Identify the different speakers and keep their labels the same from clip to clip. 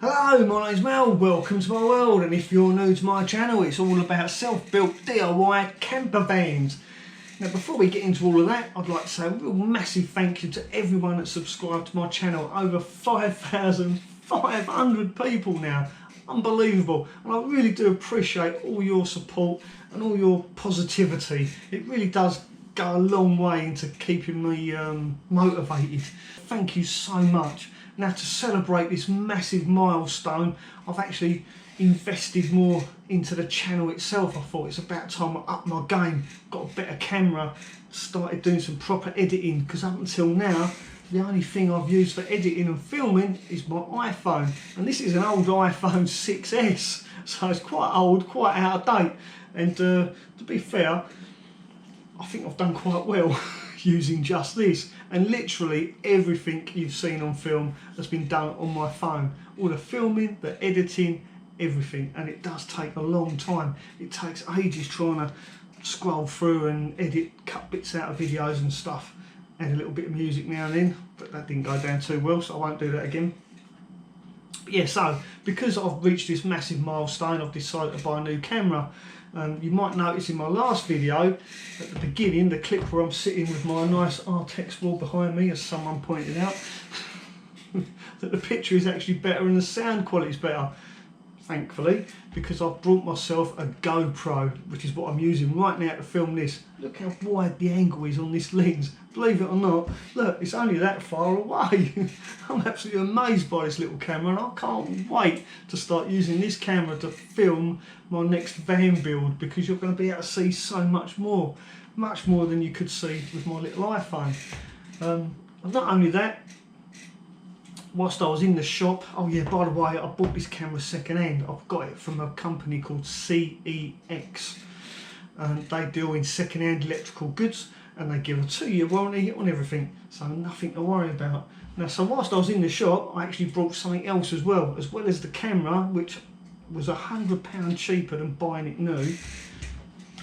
Speaker 1: Hello, my name's Mel, welcome to my world, and if you're new to my channel, it's all about self-built DIY camper vans. Now before we get into all of that, I'd like to say a real massive thank you to everyone that's subscribed to my channel. Over 5,500 people now, unbelievable, and I really do appreciate all your support and all your positivity. It really does go a long way into keeping me motivated. Thank you so much. Now, to celebrate this massive milestone, I've actually invested more into the channel itself. I thought it's about time I upped my game, got a better camera, started doing some proper editing, because up until now the only thing I've used for editing and filming is my iPhone, and this is an old iPhone 6S, so it's quite old, quite out of date, and to be fair, I think I've done quite well using just this, and literally everything you've seen on film has been done on my phone. All the filming, the editing, everything, and it does take a long time. It takes ages trying to scroll through and edit, cut bits out of videos and stuff, add a little bit of music now and then, but that didn't go down too well, so I won't do that again. But yeah, so because I've reached this massive milestone, I've decided to buy a new camera. You might notice in my last video at the beginning, the clip where I'm sitting with my nice Artex wall behind me, as someone pointed out, that the picture is actually better and the sound quality is better, thankfully, because I've brought myself a GoPro, which is what I'm using right now to film this. Look how wide the angle is on this lens. Believe it or not, look, it's only that far away. I'm absolutely amazed by this little camera, and I can't wait to start using this camera to film my next van build, because you're going to be able to see so much more than you could see with my little iPhone. Not only that, whilst I was in the shop, oh yeah, by the way, I bought this camera second hand. I've got it from a company called CEX. They deal in second hand electrical goods, and they give a 2-year warranty on everything, so nothing to worry about. Now, so whilst I was in the shop, I actually brought something else as well as the camera, which was £100 cheaper than buying it new.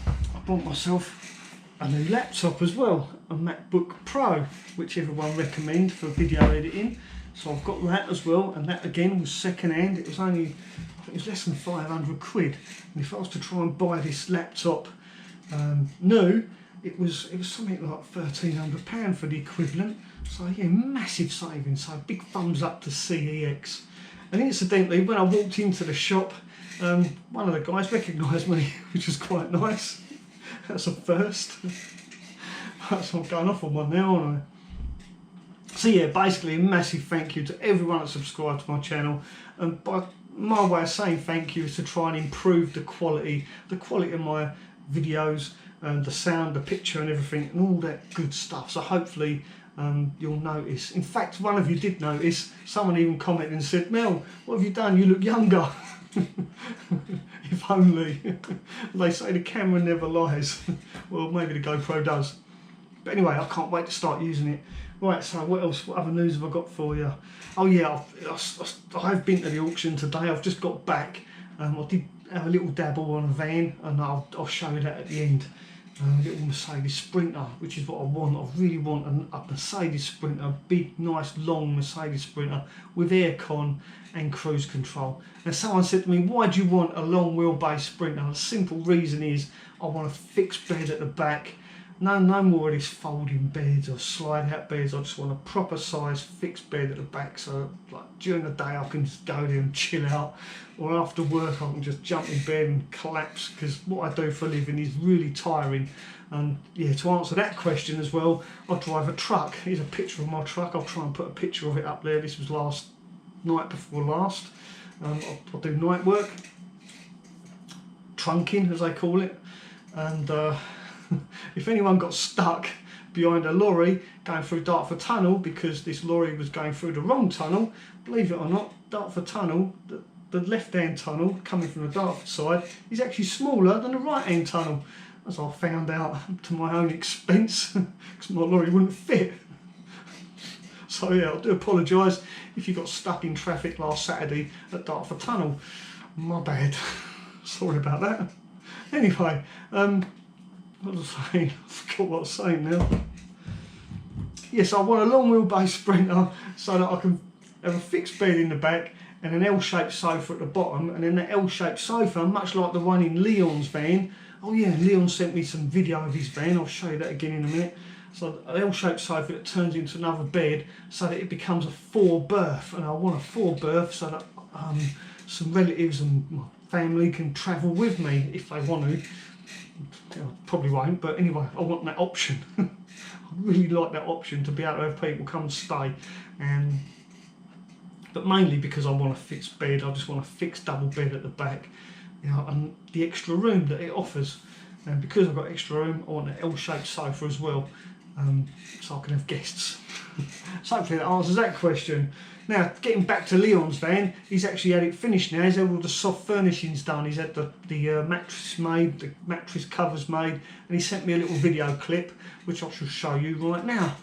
Speaker 1: I bought myself a new laptop as well, a MacBook Pro, which everyone recommends for video editing. So I've got that as well, and that again was second hand. It was only, I think it was less than 500 quid. And if I was to try and buy this laptop new, it was something like £1,300 for the equivalent. So yeah, massive savings. So big thumbs up to CEX. And incidentally, when I walked into the shop, one of the guys recognised me, which was quite nice. That's a first. So I'm going off on one now, aren't I? So yeah, basically a massive thank you to everyone that subscribed to my channel, and by my way of saying thank you is to try and improve the quality of my videos, and the sound, the picture and everything, and all that good stuff. So hopefully you'll notice. In fact, one of you did notice. Someone even commented and said, "Mel, what have you done? You look younger." If only. They say the camera never lies. Well, maybe the GoPro does. But anyway, I can't wait to start using it. Right, so what else? What other news have I got for you? Oh yeah, I've been to the auction today. I've just got back. I did have a little dabble on a van, and I'll show you that at the end. A little Mercedes Sprinter, which is what I want. I really want a Mercedes Sprinter, a big, nice, long Mercedes Sprinter with aircon and cruise control. Now, someone said to me, "Why do you want a long wheelbase Sprinter?" The simple reason is I want a fixed bed at the back. No more of these folding beds or slide out beds. I just want a proper size fixed bed at the back, so like during the day I can just go there and chill out, or after work I can just jump in bed and collapse, because what I do for a living is really tiring. And yeah, to answer that question as well, I drive a truck. Here's a picture of my truck. I'll try and put a picture of it up there. This was night before last. I do night work, trunking as they call it, and if anyone got stuck behind a lorry going through Dartford Tunnel because this lorry was going through the wrong tunnel, believe it or not, Dartford Tunnel, the left-hand tunnel coming from the Dartford side, is actually smaller than the right-hand tunnel, as I found out to my own expense, because my lorry wouldn't fit. So yeah, I do apologise if you got stuck in traffic last Saturday at Dartford Tunnel. My bad. Sorry about that. Anyway, what was I saying? I forgot what I was saying now. Yes, I want a long wheelbase Sprinter so that I can have a fixed bed in the back and an L-shaped sofa at the bottom, and then the L-shaped sofa, much like the one in Leon's van. Oh yeah, Leon sent me some video of his van, I'll show you that again in a minute. So an L-shaped sofa that turns into another bed so that it becomes a 4-berth, and I want a 4-berth so that some relatives and my family can travel with me if they want to. Probably won't, but anyway, I want that option. I really like that option to be able to have people come and stay, but mainly because I want a fixed bed. I just want a fixed double bed at the back, you know, and the extra room that it offers. And because I've got extra room, I want an L-shaped sofa as well, so I can have guests. So hopefully that answers that question. Now, getting back to Leon's van, he's actually had it finished now. He's had all the soft furnishings done. He's had the mattress made, the mattress covers made, and he sent me a little video clip, which I shall show you right now.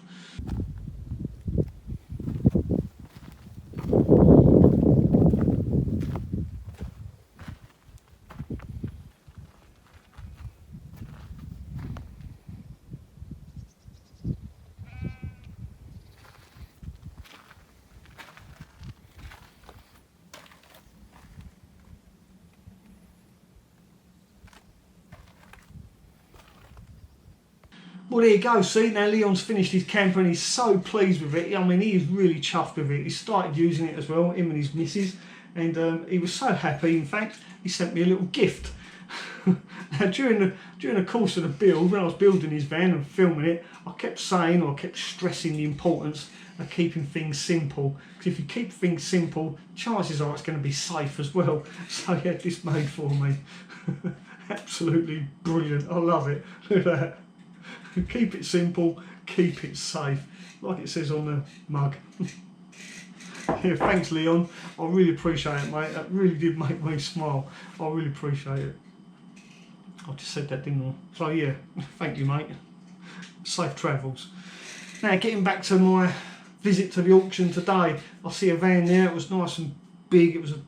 Speaker 1: Well, there you go. See, now Leon's finished his camper and he's so pleased with it. I mean, he is really chuffed with it. He started using it as well, him and his missus, and he was so happy. In fact, he sent me a little gift. Now, during the course of the build, when I was building his van and filming it, I kept stressing the importance of keeping things simple. Because if you keep things simple, chances are it's going to be safe as well. So he had this made for me. Absolutely brilliant. I love it. Look at that. Keep it simple, keep it safe, like it says on the mug. Yeah, thanks Leon, I really appreciate it, mate. That really did make me smile. I really appreciate it. I just said that, didn't I? So yeah, thank you, mate. Safe travels. Now, getting back to my visit to the auction today, I see a van there. It was nice and big. It was a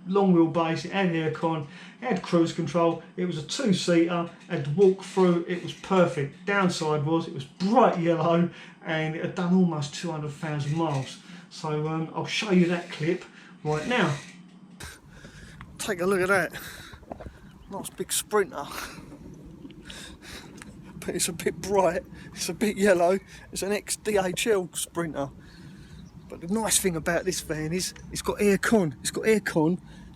Speaker 1: long wheelbase, it had aircon, it had cruise control, it was a 2-seater, had to walk through, it was perfect. Downside was it was bright yellow and it had done almost 200,000 miles. So I'll show you that clip right now. Take a look at that. Nice big Sprinter. But it's a bit bright, it's a bit yellow, it's an ex-DHL Sprinter. But the nice thing about this van is it's got aircon, it's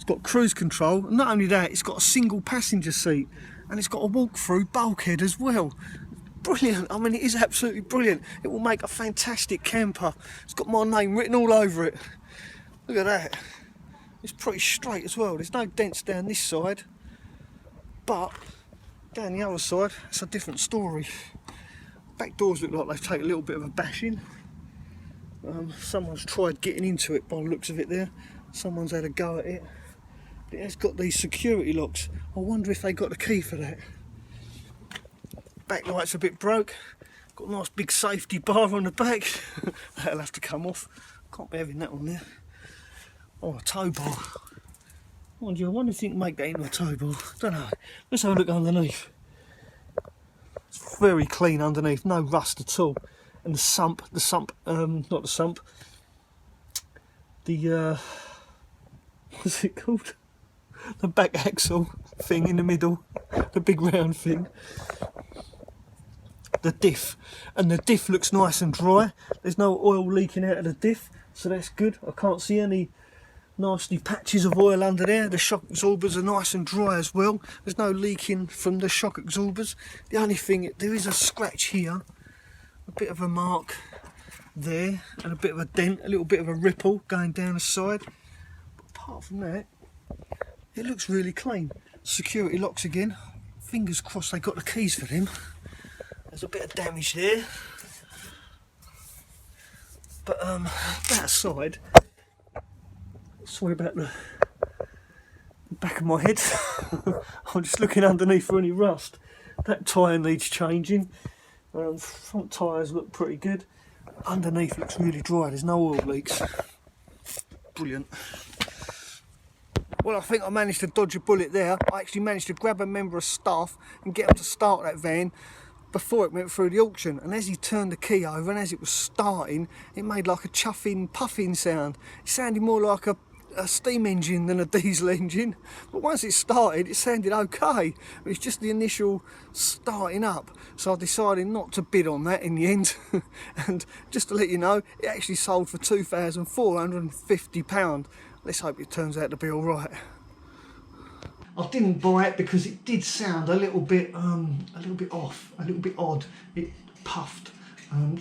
Speaker 1: got cruise control, and not only that, it's got a single passenger seat, and it's got a walk-through bulkhead as well. Brilliant, I mean, it is absolutely brilliant. It will make a fantastic camper. It's got my name written all over it. Look at that. It's pretty straight as well. There's no dents down this side, but down the other side, it's a different story. Back doors look like they've taken a little bit of a bashing. Someone's tried getting into it by the looks of it there. Someone's had a go at it. It has got these security locks. I wonder if they got the key for that. Backlight's a bit broke. Got a nice big safety bar on the back. That'll have to come off. Can't be having that on there. Oh, a tow bar. Mind you, I wonder if you can make that into a tow bar. Don't know. Let's have a look underneath. It's very clean underneath, no rust at all. And not the sump, what's it called? The back axle thing in the middle, the big round thing. The diff, and the diff looks nice and dry. There's no oil leaking out of the diff, so that's good. I can't see any nasty patches of oil under there. The shock absorbers are nice and dry as well. There's no leaking from the shock absorbers. The only thing, there is a scratch here, a bit of a mark there, and a bit of a dent, a little bit of a ripple going down the side. But apart from that, it looks really clean. Security locks again. Fingers crossed they got the keys for them. There's a bit of damage there. But that aside, sorry about the back of my head. I'm just looking underneath for any rust. That tyre needs changing. Front tyres look pretty good. Underneath looks really dry, there's no oil leaks. Brilliant. Well, I think I managed to dodge a bullet there. I actually managed to grab a member of staff and get him to start that van before it went through the auction. And as he turned the key over and as it was starting, it made like a chuffing, puffing sound. It sounded more like a a steam engine than a diesel engine, but once it started it sounded okay. It's just the initial starting up, so I decided not to bid on that in the end. And just to let you know, it actually sold for £2,450. Let's hope it turns out to be all right. I didn't buy it because it did sound a little bit off, a little bit odd. It puffed.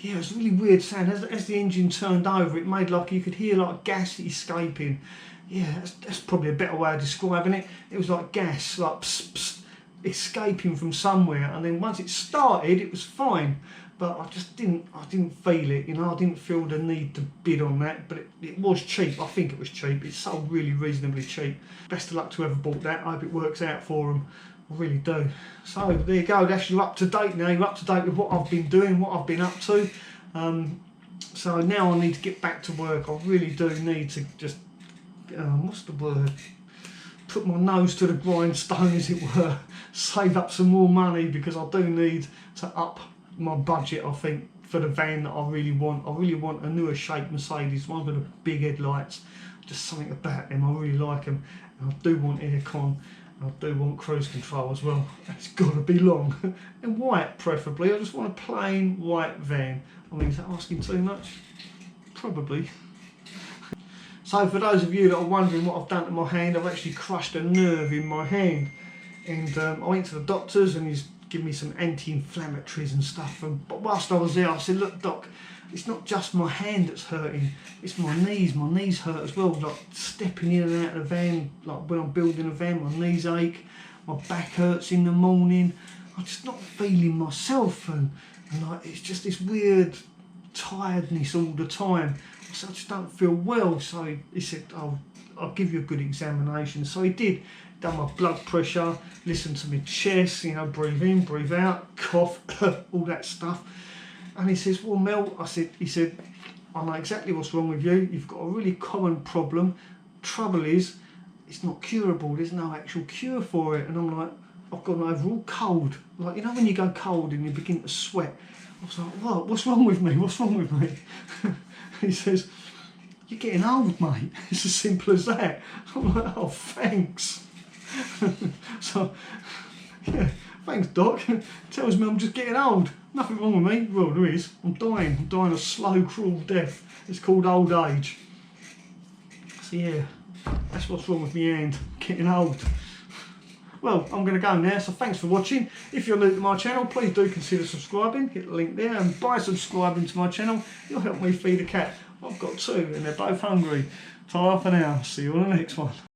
Speaker 1: Yeah, it was a really weird sound. As the engine turned over, it made like you could hear like gas escaping. Yeah, that's probably a better way of describing it. It was like gas, like pss, pss, escaping from somewhere. And then once it started, it was fine. But I didn't feel it. You know, I didn't feel the need to bid on that. But it was cheap. I think it was cheap. It sold really reasonably cheap. Best of luck to whoever bought that. I hope it works out for them. I really do. So there you go, that's you up to date now. You're up to date with what I've been doing, what I've been up to. So now I need to get back to work. I really do need to just, what's the word? Put my nose to the grindstone, as it were. Save up some more money, because I do need to up my budget, I think, for the van that I really want. I really want a newer shape Mercedes, one with the big headlights. Just something about them, I really like them. And I do want aircon. I do want cruise control as well. It's got to be long and white, preferably. I just want a plain white van. I mean, is that asking too much? Probably. So for those of you that are wondering what I've done to my hand, I've actually crushed a nerve in my hand, and I went to the doctors and he's given me some anti-inflammatories and stuff. But whilst I was there, I said, look, doc, it's not just my hand that's hurting, it's my knees. My knees hurt as well, like stepping in and out of the van, like when I'm building a van, my knees ache, my back hurts in the morning. I'm just not feeling myself, and like it's just this weird tiredness all the time. So I just don't feel well. So he said, oh, I'll give you a good examination. So he did, done my blood pressure, listened to my chest, you know, breathe in, breathe out, cough, all that stuff. And he says, well, Mel, he said, I know exactly what's wrong with you. You've got a really common problem. Trouble is, it's not curable. There's no actual cure for it. And I'm like, I've got an overall cold. Like, you know when you go cold and you begin to sweat? I was like, what? What's wrong with me? What's wrong with me? He says, you're getting old, mate. It's as simple as that. I'm like, oh, thanks. So, yeah, thanks, Doc. Tells me I'm just getting old. Nothing wrong with me. Well, there is. I'm dying. I'm dying a slow, cruel death. It's called old age. So yeah, that's what's wrong with me hand. Getting old. Well, I'm going to go now, so thanks for watching. If you're new to my channel, please do consider subscribing. Hit the link there, and by subscribing to my channel, you'll help me feed a cat. I've got two, and they're both hungry. Ta for now. See you on the next one.